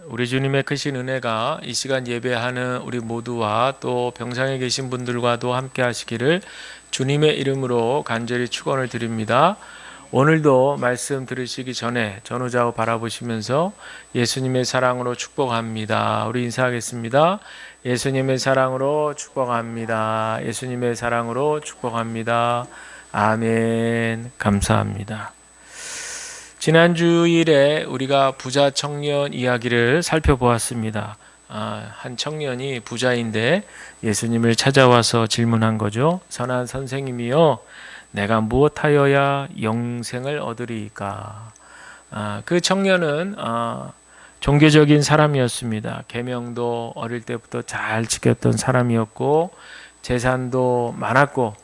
우리 주님의 크신 은혜가 이 시간 예배하는 우리 모두와 또 병상에 계신 분들과도 함께 하시기를 주님의 이름으로 간절히 축원을 드립니다. 오늘도 말씀 들으시기 전에 전후좌우 바라보시면서 예수님의 사랑으로 축복합니다. 우리 인사하겠습니다. 예수님의 사랑으로 축복합니다. 예수님의 사랑으로 축복합니다. 아멘. 감사합니다. 지난 주일에 우리가 부자 청년 이야기를 살펴보았습니다. 한 청년이 부자인데 예수님을 찾아와서 질문한 거죠. 선한 선생님이여, 내가 무엇하여야 영생을 얻으리이까? 그 청년은 종교적인 사람이었습니다. 계명도 어릴 때부터 잘 지켰던 사람이었고 재산도 많았고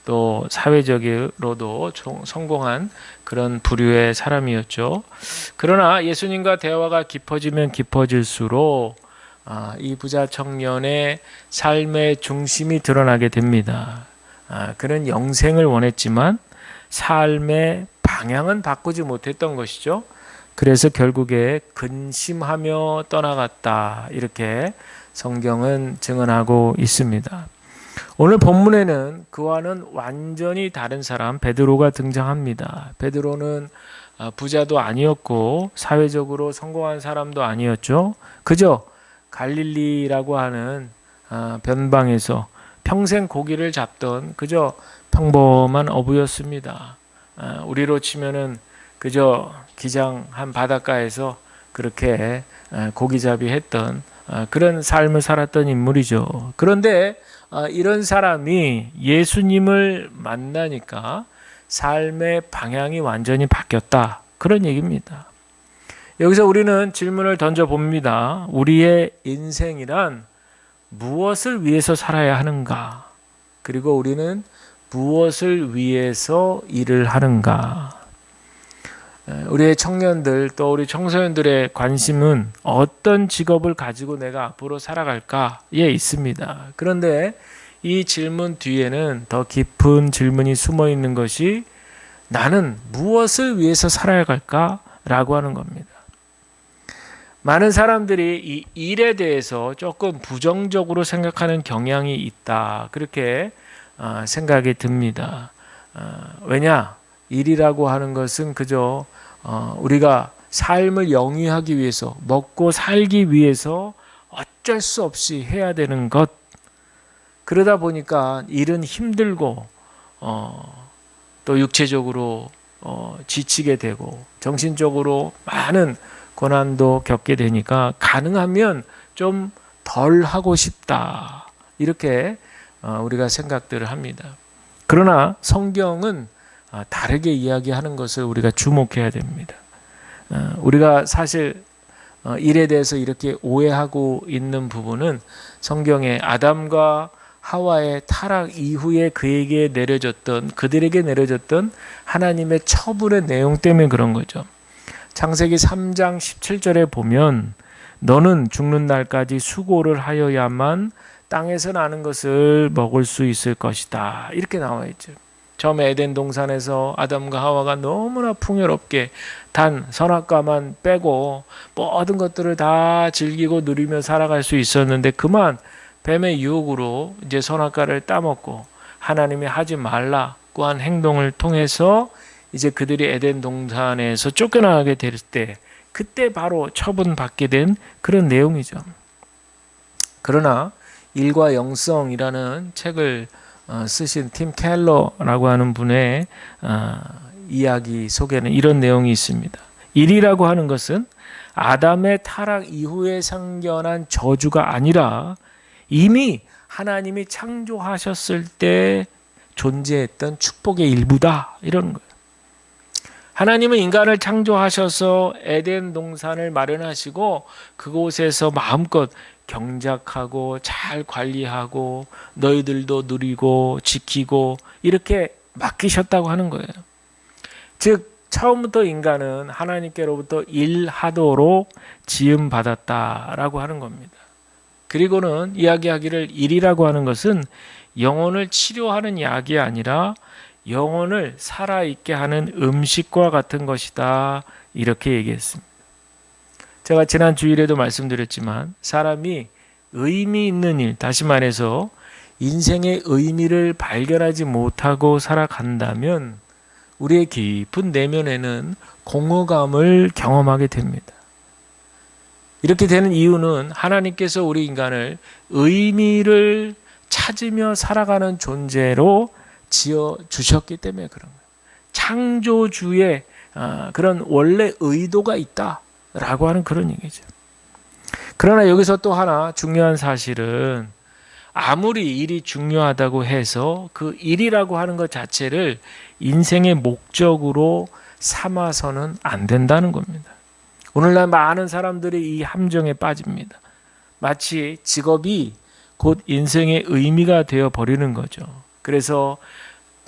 또 사회적으로도 성공한 그런 부류의 사람이었죠. 그러나 예수님과 대화가 깊어지면 깊어질수록 이 부자 청년의 삶의 중심이 드러나게 됩니다. 그는 영생을 원했지만 삶의 방향은 바꾸지 못했던 것이죠. 그래서 결국에 근심하며 떠나갔다, 이렇게 성경은 증언하고 있습니다. 오늘 본문에는 그와는 완전히 다른 사람 베드로가 등장합니다. 베드로는 부자도 아니었고 사회적으로 성공한 사람도 아니었죠. 그저 갈릴리라고 하는 변방에서 평생 고기를 잡던 그저 평범한 어부였습니다. 우리로 치면은 그저 기장 한 바닷가에서 그렇게 고기잡이 했던 그런 삶을 살았던 인물이죠. 그런데 이런 사람이 예수님을 만나니까 삶의 방향이 완전히 바뀌었다, 그런 얘기입니다. 여기서 우리는 질문을 던져봅니다. 우리의 인생이란 무엇을 위해서 살아야 하는가? 그리고 우리는 무엇을 위해서 일을 하는가? 우리의 청년들 또 우리 청소년들의 관심은 어떤 직업을 가지고 내가 앞으로 살아갈까에 있습니다. 그런데 이 질문 뒤에는 더 깊은 질문이 숨어 있는 것이 나는 무엇을 위해서 살아야 할까라고 하는 겁니다. 많은 사람들이 이 일에 대해서 조금 부정적으로 생각하는 경향이 있다, 그렇게 생각이 듭니다. 왜냐? 일이라고 하는 것은 그저 우리가 삶을 영위하기 위해서, 먹고 살기 위해서 어쩔 수 없이 해야 되는 것. 그러다 보니까 일은 힘들고 또 육체적으로 지치게 되고 정신적으로 많은 고난도 겪게 되니까 가능하면 좀 덜 하고 싶다, 이렇게 우리가 생각들을 합니다. 그러나 성경은 다르게 이야기하는 것을 우리가 주목해야 됩니다. 우리가 사실 일에 대해서 이렇게 오해하고 있는 부분은 성경에 아담과 하와의 타락 이후에 그들에게 내려졌던 하나님의 처분의 내용 때문에 그런 거죠. 창세기 3장 17절에 보면 너는 죽는 날까지 수고를 하여야만 땅에서 나는 것을 먹을 수 있을 것이다, 이렇게 나와 있죠. 처음 에덴 동산에서 아담과 하와가 너무나 풍요롭게 단 선악과만 빼고 모든 것들을 다 즐기고 누리며 살아갈 수 있었는데 그만 뱀의 유혹으로 이제 선악과를 따먹고 하나님이 하지 말라고 한 행동을 통해서 이제 그들이 에덴 동산에서 쫓겨나게 될 때, 그때 바로 처분받게 된 그런 내용이죠. 그러나 일과 영성이라는 책을 쓰신 팀 켈러라고 하는 분의 이야기 속에는 이런 내용이 있습니다. 일이라고 하는 것은 아담의 타락 이후에 생겨난 저주가 아니라 이미 하나님이 창조하셨을 때 존재했던 축복의 일부다, 이런 거예요. 하나님은 인간을 창조하셔서 에덴 동산을 마련하시고 그곳에서 마음껏 경작하고 잘 관리하고 너희들도 누리고 지키고 이렇게 맡기셨다고 하는 거예요. 즉 처음부터 인간은 하나님께로부터 일하도록 지음받았다라고 하는 겁니다. 그리고는 이야기하기를 일이라고 하는 것은 영혼을 치료하는 약이 아니라 영혼을 살아있게 하는 음식과 같은 것이다, 이렇게 얘기했습니다. 제가 지난 주일에도 말씀드렸지만 사람이 의미 있는 일, 다시 말해서 인생의 의미를 발견하지 못하고 살아간다면 우리의 깊은 내면에는 공허감을 경험하게 됩니다. 이렇게 되는 이유는 하나님께서 우리 인간을 의미를 찾으며 살아가는 존재로 지어 주셨기 때문에 그런 거예요. 창조주의 그런 원래 의도가 있다라고 하는 그런 얘기죠. 그러나 여기서 또 하나 중요한 사실은 아무리 일이 중요하다고 해서 그 일이라고 하는 것 자체를 인생의 목적으로 삼아서는 안 된다는 겁니다. 오늘날 많은 사람들이 이 함정에 빠집니다. 마치 직업이 곧 인생의 의미가 되어 버리는 거죠. 그래서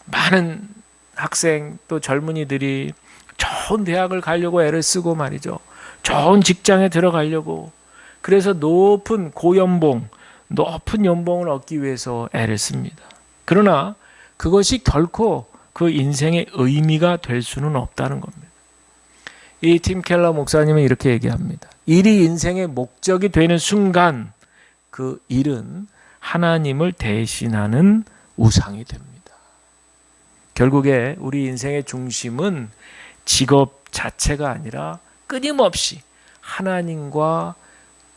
많은 학생 또 젊은이들이 좋은 대학을 가려고 애를 쓰고 말이죠. 좋은 직장에 들어가려고. 그래서 높은 고연봉, 높은 연봉을 얻기 위해서 애를 씁니다. 그러나 그것이 결코 그 인생의 의미가 될 수는 없다는 겁니다. 이 팀 켈러 목사님은 이렇게 얘기합니다. 일이 인생의 목적이 되는 순간 그 일은 하나님을 대신하는 우상이 됩니다. 결국에 우리 인생의 중심은 직업 자체가 아니라 끊임없이 하나님과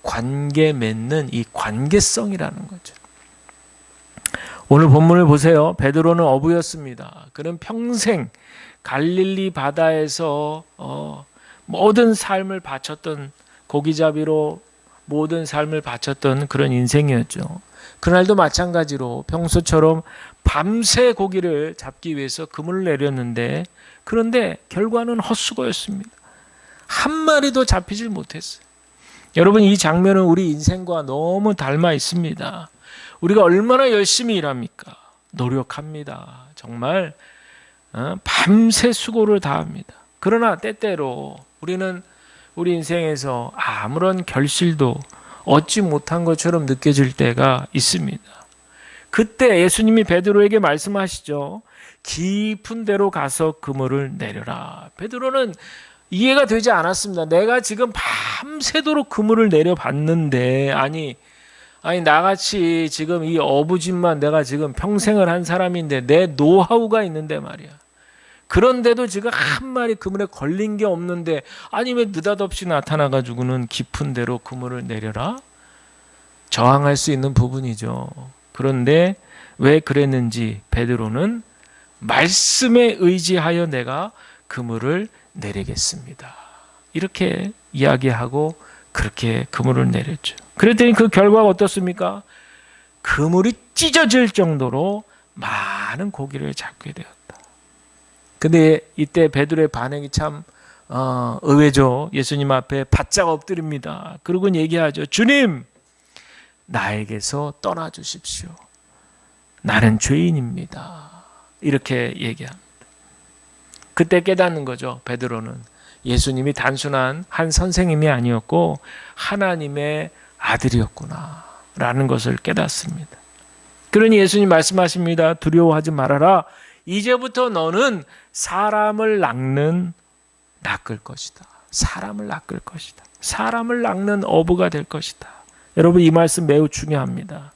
관계 맺는 이 관계성이라는 거죠. 오늘 본문을 보세요. 베드로는 어부였습니다. 그는 평생 갈릴리 바다에서 모든 삶을 바쳤던, 고기잡이로 모든 삶을 바쳤던 그런 인생이었죠. 그날도 마찬가지로 평소처럼 밤새 고기를 잡기 위해서 그물을 내렸는데, 그런데 결과는 헛수고였습니다. 한 마리도 잡히질 못했어요. 여러분, 이 장면은 우리 인생과 너무 닮아 있습니다. 우리가 얼마나 열심히 일합니까? 노력합니다. 정말 밤새 수고를 다합니다. 그러나 때때로 우리는 우리 인생에서 아무런 결실도 얻지 못한 것처럼 느껴질 때가 있습니다. 그때 예수님이 베드로에게 말씀하시죠. 깊은 데로 가서 그물을 내려라. 베드로는 이해가 되지 않았습니다. 내가 지금 밤새도록 그물을 내려봤는데, 아니 나같이 지금 이 어부짓만 내가 지금 평생을 한 사람인데 내 노하우가 있는데 말이야. 그런데도 지금 한 마리 그물에 걸린 게 없는데, 아니 왜 느닷없이 나타나가지고는 깊은 데로 그물을 내려라? 저항할 수 있는 부분이죠. 그런데 왜 그랬는지 베드로는 말씀에 의지하여 내가 그물을 내리겠습니다. 이렇게 이야기하고 그렇게 그물을 내렸죠. 그랬더니 그 결과가 어떻습니까? 그물이 찢어질 정도로 많은 고기를 잡게 되었다. 근데 이때 베드로의 반응이 참 의외죠. 예수님 앞에 바짝 엎드립니다. 그러고 얘기하죠. 주님, 나에게서 떠나주십시오. 나는 죄인입니다. 이렇게 얘기합니다. 그때 깨닫는 거죠. 베드로는 예수님이 단순한 한 선생님이 아니었고 하나님의 아들이었구나 라는 것을 깨닫습니다. 그러니 예수님 말씀하십니다. 두려워하지 말아라. 이제부터 너는 사람을 낚을 것이다. 사람을 낚을 것이다. 사람을 낚는 어부가 될 것이다. 여러분, 이 말씀 매우 중요합니다.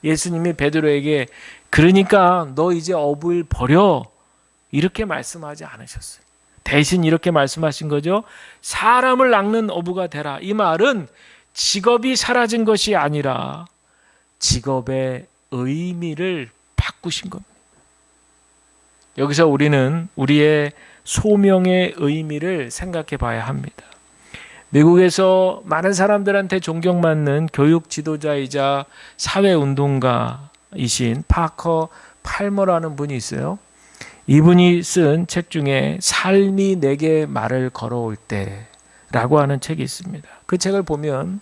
예수님이 베드로에게 그러니까 너 이제 어부일 버려, 이렇게 말씀하지 않으셨어요. 대신 이렇게 말씀하신 거죠. 사람을 낚는 어부가 되라. 이 말은 직업이 사라진 것이 아니라 직업의 의미를 바꾸신 겁니다. 여기서 우리는 우리의 소명의 의미를 생각해 봐야 합니다. 미국에서 많은 사람들한테 존경받는 교육 지도자이자 사회운동가이신 파커 팔머라는 분이 있어요. 이분이 쓴 책 중에 삶이 내게 말을 걸어올 때라고 하는 책이 있습니다. 그 책을 보면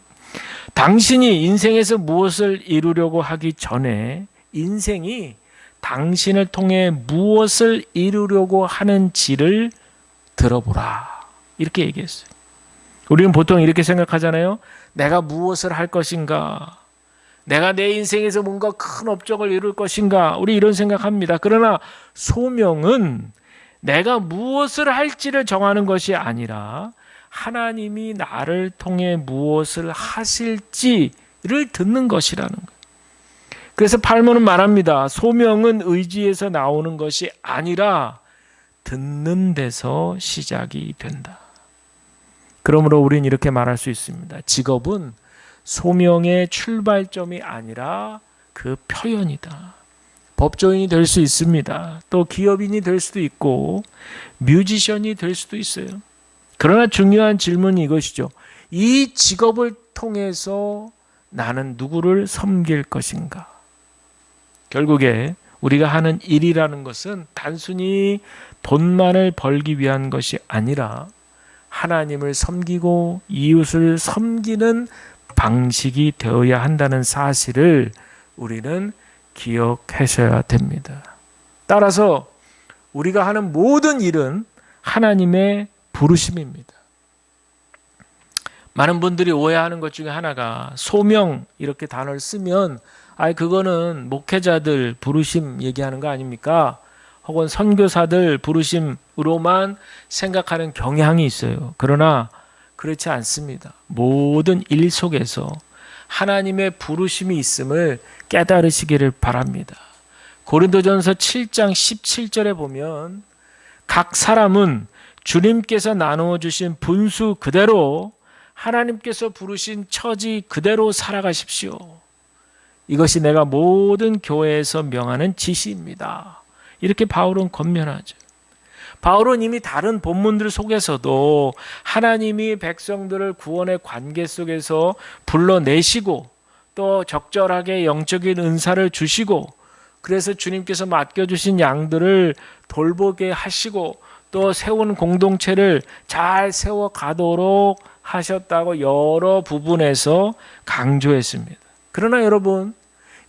당신이 인생에서 무엇을 이루려고 하기 전에 인생이 당신을 통해 무엇을 이루려고 하는지를 들어보라, 이렇게 얘기했어요. 우리는 보통 이렇게 생각하잖아요. 내가 무엇을 할 것인가? 내가 내 인생에서 뭔가 큰 업적을 이룰 것인가? 우리 이런 생각합니다. 그러나 소명은 내가 무엇을 할지를 정하는 것이 아니라 하나님이 나를 통해 무엇을 하실지를 듣는 것이라는 거예요. 그래서 팔모는 말합니다. 소명은 의지에서 나오는 것이 아니라 듣는 데서 시작이 된다. 그러므로 우리는 이렇게 말할 수 있습니다. 직업은 소명의 출발점이 아니라 그 표현이다. 법조인이 될 수 있습니다. 또 기업인이 될 수도 있고 뮤지션이 될 수도 있어요. 그러나 중요한 질문이 이것이죠. 이 직업을 통해서 나는 누구를 섬길 것인가? 결국에 우리가 하는 일이라는 것은 단순히 돈만을 벌기 위한 것이 아니라 하나님을 섬기고 이웃을 섬기는 방식이 되어야 한다는 사실을 우리는 기억하셔야 됩니다. 따라서 우리가 하는 모든 일은 하나님의 부르심입니다. 많은 분들이 오해하는 것 중에 하나가 소명 이렇게 단어를 쓰면 그거는 목회자들 부르심 얘기하는 거 아닙니까? 혹은 선교사들 부르심으로만 생각하는 경향이 있어요. 그러나 그렇지 않습니다. 모든 일 속에서 하나님의 부르심이 있음을 깨달으시기를 바랍니다. 고린도전서 7장 17절에 보면 각 사람은 주님께서 나누어 주신 분수 그대로 하나님께서 부르신 처지 그대로 살아가십시오. 이것이 내가 모든 교회에서 명하는 지시입니다. 이렇게 바울은 권면하죠. 바울은 이미 다른 본문들 속에서도 하나님이 백성들을 구원의 관계 속에서 불러내시고 또 적절하게 영적인 은사를 주시고 그래서 주님께서 맡겨주신 양들을 돌보게 하시고 또 세운 공동체를 잘 세워가도록 하셨다고 여러 부분에서 강조했습니다. 그러나 여러분,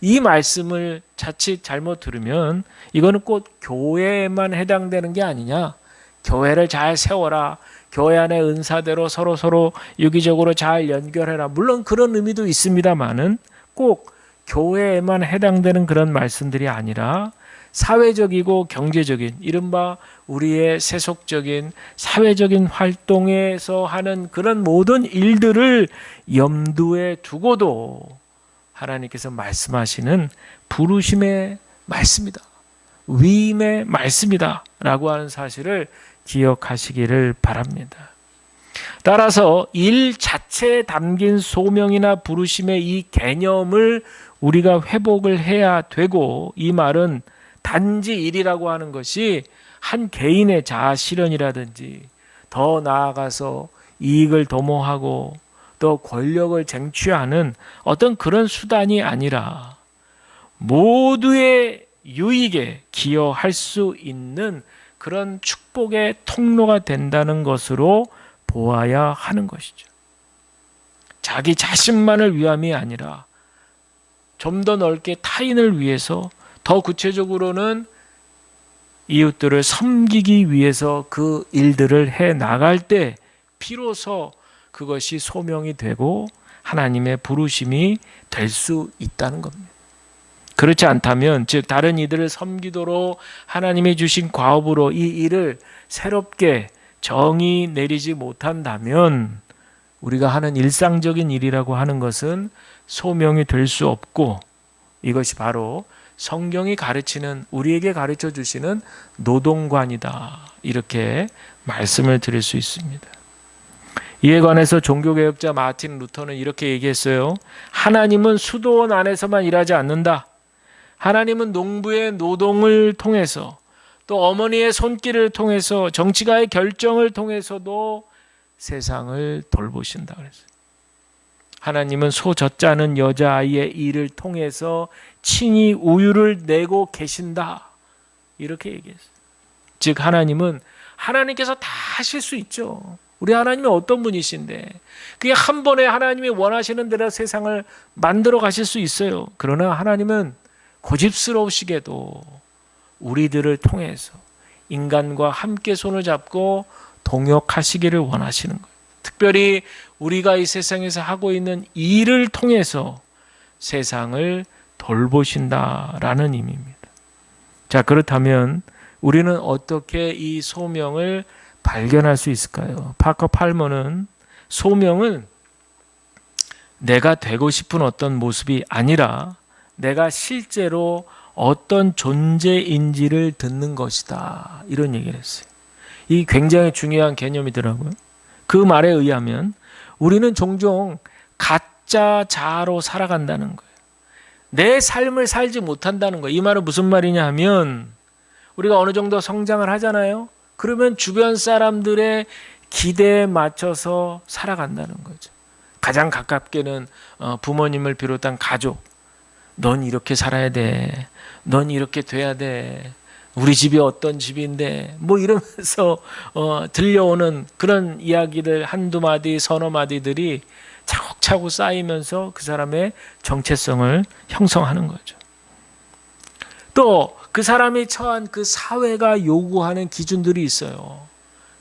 이 말씀을 자칫 잘못 들으면 이거는 꼭 교회에만 해당되는 게 아니냐. 교회를 잘 세워라. 교회 안의 은사대로 서로 유기적으로 잘 연결해라. 물론 그런 의미도 있습니다만은 꼭 교회에만 해당되는 그런 말씀들이 아니라 사회적이고 경제적인 이른바 우리의 세속적인 사회적인 활동에서 하는 그런 모든 일들을 염두에 두고도 하나님께서 말씀하시는 부르심의 말씀이다. 위임의 말씀이다. 라고 하는 사실을 기억하시기를 바랍니다. 따라서 일 자체에 담긴 소명이나 부르심의 이 개념을 우리가 회복을 해야 되고 이 말은 단지 일이라고 하는 것이 한 개인의 자아 실현이라든지 더 나아가서 이익을 도모하고 또 권력을 쟁취하는 어떤 그런 수단이 아니라 모두의 유익에 기여할 수 있는 그런 축복의 통로가 된다는 것으로 보아야 하는 것이죠. 자기 자신만을 위함이 아니라 좀 더 넓게 타인을 위해서 더 구체적으로는 이웃들을 섬기기 위해서 그 일들을 해 나갈 때 비로소 그것이 소명이 되고 하나님의 부르심이 될 수 있다는 겁니다. 그렇지 않다면 즉 다른 이들을 섬기도록 하나님이 주신 과업으로 이 일을 새롭게 정의 내리지 못한다면 우리가 하는 일상적인 일이라고 하는 것은 소명이 될 수 없고 이것이 바로 성경이 가르치는 우리에게 가르쳐 주시는 노동관이다. 이렇게 말씀을 드릴 수 있습니다. 이에 관해서 종교개혁자 마틴 루터는 이렇게 얘기했어요. 하나님은 수도원 안에서만 일하지 않는다. 하나님은 농부의 노동을 통해서 또 어머니의 손길을 통해서 정치가의 결정을 통해서도 세상을 돌보신다 그랬어요. 하나님은 소 젖자는 여자아이의 일을 통해서 친히 우유를 내고 계신다. 이렇게 얘기했어요. 즉 하나님께서 다 하실 수 있죠. 우리 하나님이 어떤 분이신데 그게 한 번에 하나님이 원하시는 대로 세상을 만들어 가실 수 있어요. 그러나 하나님은 고집스러우시게도 우리들을 통해서 인간과 함께 손을 잡고 동역하시기를 원하시는 거예요. 특별히 우리가 이 세상에서 하고 있는 일을 통해서 세상을 돌보신다라는 의미입니다. 자, 그렇다면 우리는 어떻게 이 소명을 발견할 수 있을까요? 파커 팔머는 소명을 내가 되고 싶은 어떤 모습이 아니라 내가 실제로 어떤 존재인지를 듣는 것이다. 이런 얘기를 했어요. 이 굉장히 중요한 개념이더라고요. 그 말에 의하면 우리는 종종 가짜 자아로 살아간다는 거예요. 내 삶을 살지 못한다는 거예요. 이 말은 무슨 말이냐 하면 우리가 어느 정도 성장을 하잖아요. 그러면 주변 사람들의 기대에 맞춰서 살아간다는 거죠. 가장 가깝게는 부모님을 비롯한 가족. 넌 이렇게 살아야 돼. 넌 이렇게 돼야 돼. 우리 집이 어떤 집인데 뭐 이러면서 들려오는 그런 이야기들 한두 마디 서너 마디들이 차곡차곡 쌓이면서 그 사람의 정체성을 형성하는 거죠. 또 그 사람이 처한 그 사회가 요구하는 기준들이 있어요.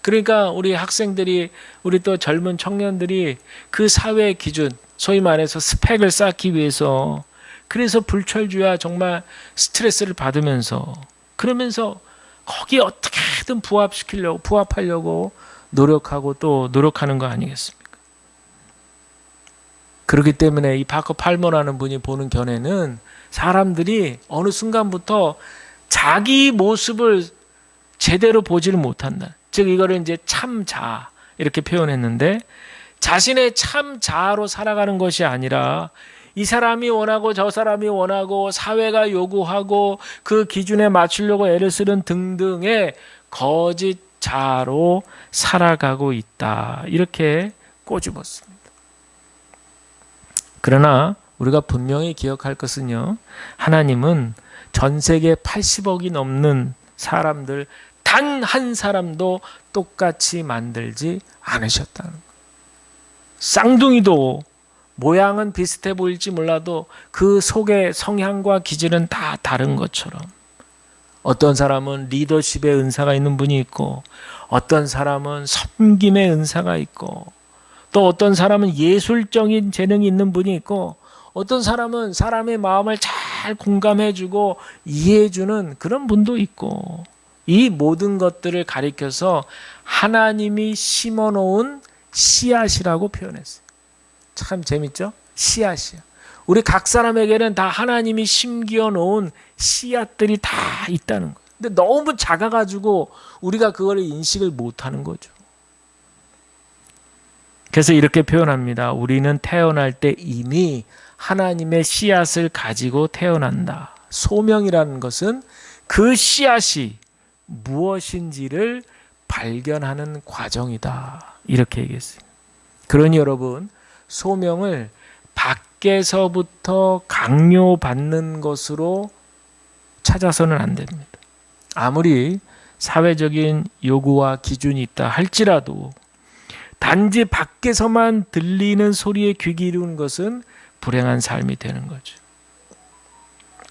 그러니까 우리 학생들이 우리 또 젊은 청년들이 그 사회의 기준 소위 말해서 스펙을 쌓기 위해서 그래서 불철주야 정말 스트레스를 받으면서 그러면서 거기에 어떻게든 부합하려고 노력하고 또 노력하는 거 아니겠습니까? 그렇기 때문에 이 파커 팔머라는 분이 보는 견해는 사람들이 어느 순간부터 자기 모습을 제대로 보지를 못한다. 즉 이거를 이제 참자 이렇게 표현했는데 자신의 참 자아로 살아가는 것이 아니라 이 사람이 원하고 저 사람이 원하고 사회가 요구하고 그 기준에 맞추려고 애를 쓰는 등등의 거짓 자아로 살아가고 있다. 이렇게 꼬집었습니다. 그러나 우리가 분명히 기억할 것은요. 하나님은 전 세계 80억이 넘는 사람들 단 한 사람도 똑같이 만들지 않으셨다는 거예요. 쌍둥이도 모양은 비슷해 보일지 몰라도 그 속의 성향과 기질은 다 다른 것처럼 어떤 사람은 리더십의 은사가 있는 분이 있고 어떤 사람은 섬김의 은사가 있고 또 어떤 사람은 예술적인 재능이 있는 분이 있고 어떤 사람은 사람의 마음을 잘 공감해주고 이해해주는 그런 분도 있고 이 모든 것들을 가리켜서 하나님이 심어놓은 씨앗이라고 표현했어요. 참 재밌죠? 씨앗이요. 우리 각 사람에게는 다 하나님이 심겨 놓은 씨앗들이 다 있다는 거예요. 근데 너무 작아가지고 우리가 그걸 인식을 못하는 거죠. 그래서 이렇게 표현합니다. 우리는 태어날 때 이미 하나님의 씨앗을 가지고 태어난다. 소명이라는 것은 그 씨앗이 무엇인지를 발견하는 과정이다. 이렇게 얘기했어요. 그러니 여러분, 소명을 밖에서부터 강요받는 것으로 찾아서는 안 됩니다. 아무리 사회적인 요구와 기준이 있다 할지라도 단지 밖에서만 들리는 소리에 귀 기울이는 것은 불행한 삶이 되는 거죠.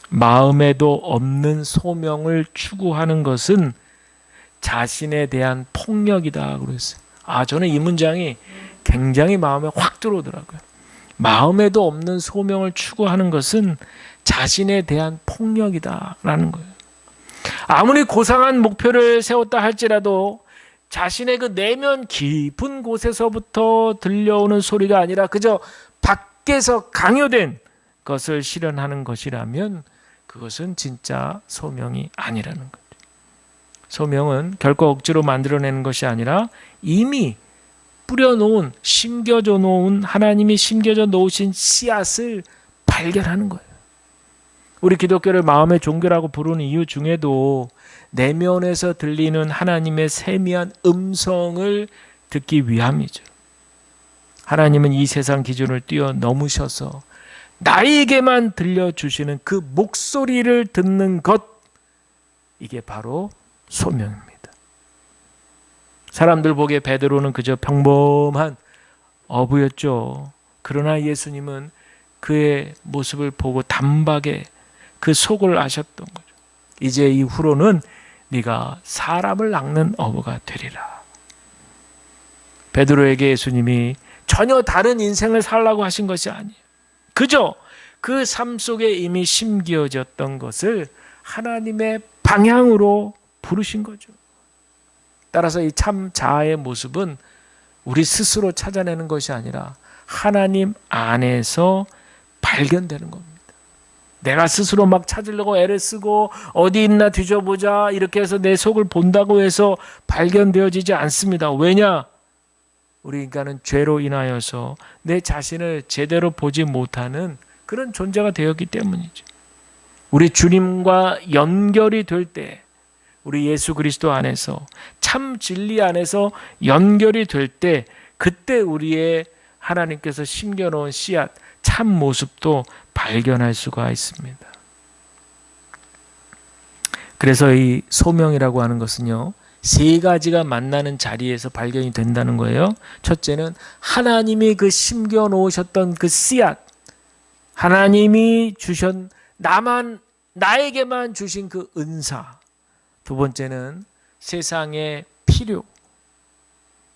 마음에도 없는 소명을 추구하는 것은 자신에 대한 폭력이다 그랬어요. 저는 이 문장이 굉장히 마음에 확 들어오더라고요. 마음에도 없는 소명을 추구하는 것은 자신에 대한 폭력이다라는 거예요. 아무리 고상한 목표를 세웠다 할지라도 자신의 그 내면 깊은 곳에서부터 들려오는 소리가 아니라 그저 밖에서 강요된 것을 실현하는 것이라면 그것은 진짜 소명이 아니라는 거죠. 소명은 결코 억지로 만들어내는 것이 아니라 이미 뿌려놓은, 심겨져 놓은 하나님이 심겨져 놓으신 씨앗을 발견하는 거예요. 우리 기독교를 마음의 종교라고 부르는 이유 중에도 내면에서 들리는 하나님의 세미한 음성을 듣기 위함이죠. 하나님은 이 세상 기준을 뛰어넘으셔서 나에게만 들려주시는 그 목소리를 듣는 것, 이게 바로 소명입니다. 사람들 보기에 베드로는 그저 평범한 어부였죠. 그러나 예수님은 그의 모습을 보고 단박에 그 속을 아셨던 거죠. 이제 이후로는 네가 사람을 낚는 어부가 되리라. 베드로에게 예수님이 전혀 다른 인생을 살라고 하신 것이 아니에요. 그저 그 삶 속에 이미 심겨졌던 것을 하나님의 방향으로 부르신 거죠. 따라서 이 참 자아의 모습은 우리 스스로 찾아내는 것이 아니라 하나님 안에서 발견되는 겁니다. 내가 스스로 막 찾으려고 애를 쓰고 어디 있나 뒤져보자 이렇게 해서 내 속을 본다고 해서 발견되어지지 않습니다. 왜냐? 우리 인간은 죄로 인하여서 내 자신을 제대로 보지 못하는 그런 존재가 되었기 때문이죠. 우리 주님과 연결이 될 때, 우리 예수 그리스도 안에서 참 진리 안에서 연결이 될 때, 그때 우리의 하나님께서 심겨놓은 씨앗, 참 모습도 발견할 수가 있습니다. 그래서 이 소명이라고 하는 것은요, 세 가지가 만나는 자리에서 발견이 된다는 거예요. 첫째는 하나님이 그 심겨 놓으셨던 그 씨앗, 하나님이 주신 나에게만 주신 그 은사. 두 번째는 세상의 필요,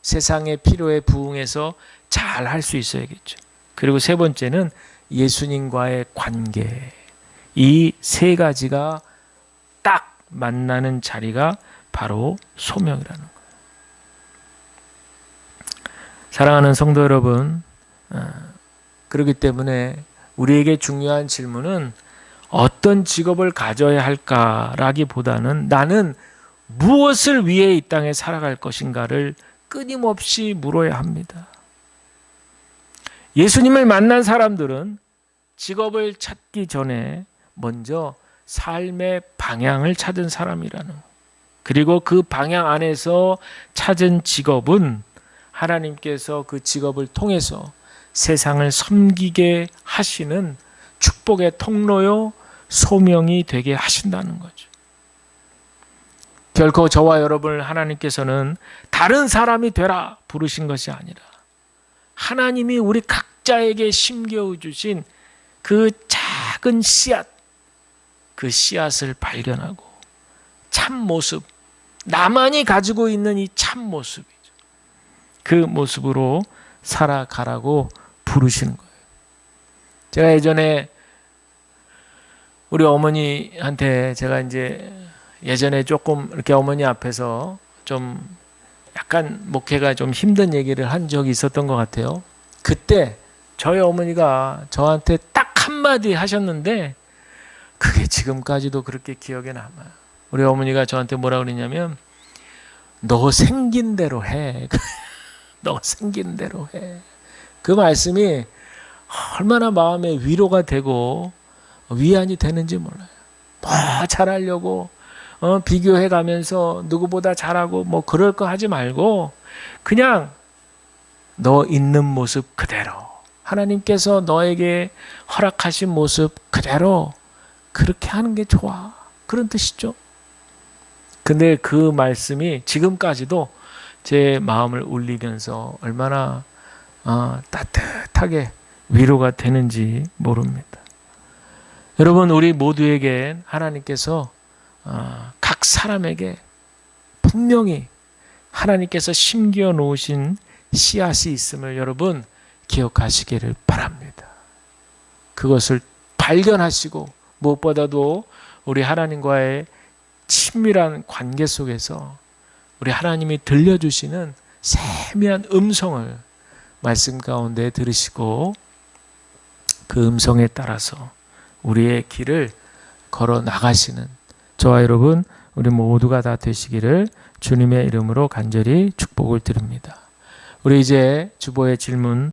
세상의 필요에 부응해서 잘 할 수 있어야겠죠. 그리고 세 번째는 예수님과의 관계. 이 세 가지가 딱 만나는 자리가 바로 소명이라는 거예요. 사랑하는 성도 여러분, 그렇기 때문에 우리에게 중요한 질문은 어떤 직업을 가져야 할까라기보다는 나는 무엇을 위해 이 땅에 살아갈 것인가를 끊임없이 물어야 합니다. 예수님을 만난 사람들은 직업을 찾기 전에 먼저 삶의 방향을 찾은 사람이라는 거예요. 그리고 그 방향 안에서 찾은 직업은 하나님께서 그 직업을 통해서 세상을 섬기게 하시는 축복의 통로요, 소명이 되게 하신다는 거죠. 결코 저와 여러분을 하나님께서는 다른 사람이 되라 부르신 것이 아니라 하나님이 우리 각자에게 심겨주신 그 작은 씨앗, 그 씨앗을 발견하고 참 모습, 나만이 가지고 있는 이 참 모습이죠. 그 모습으로 살아가라고 부르시는 거예요. 제가 예전에 우리 어머니한테 제가 이제 예전에 조금 이렇게 어머니 앞에서 좀 약간 목회가 좀 힘든 얘기를 한 적이 있었던 것 같아요. 그때 저희 어머니가 저한테 딱 한마디 하셨는데 그게 지금까지도 그렇게 기억에 남아요. 우리 어머니가 저한테 뭐라 그랬냐면 너 생긴 대로 해. 너 생긴 대로 해. 그 말씀이 얼마나 마음에 위로가 되고 위안이 되는지 몰라요. 뭐 잘하려고 비교해 가면서 누구보다 잘하고 뭐 그럴 거 하지 말고 그냥 너 있는 모습 그대로, 하나님께서 너에게 허락하신 모습 그대로 그렇게 하는 게 좋아. 그런 뜻이죠. 근데 그 말씀이 지금까지도 제 마음을 울리면서 얼마나 따뜻하게 위로가 되는지 모릅니다. 여러분, 우리 모두에게 하나님께서 각 사람에게 분명히 하나님께서 심겨 놓으신 씨앗이 있음을 여러분 기억하시기를 바랍니다. 그것을 발견하시고 무엇보다도 우리 하나님과의 친밀한 관계 속에서 우리 하나님이 들려주시는 세미한 음성을 말씀 가운데 들으시고 그 음성에 따라서 우리의 길을 걸어 나가시는 저와 여러분 우리 모두가 다 되시기를 주님의 이름으로 간절히 축복을 드립니다. 우리 이제 주보의 질문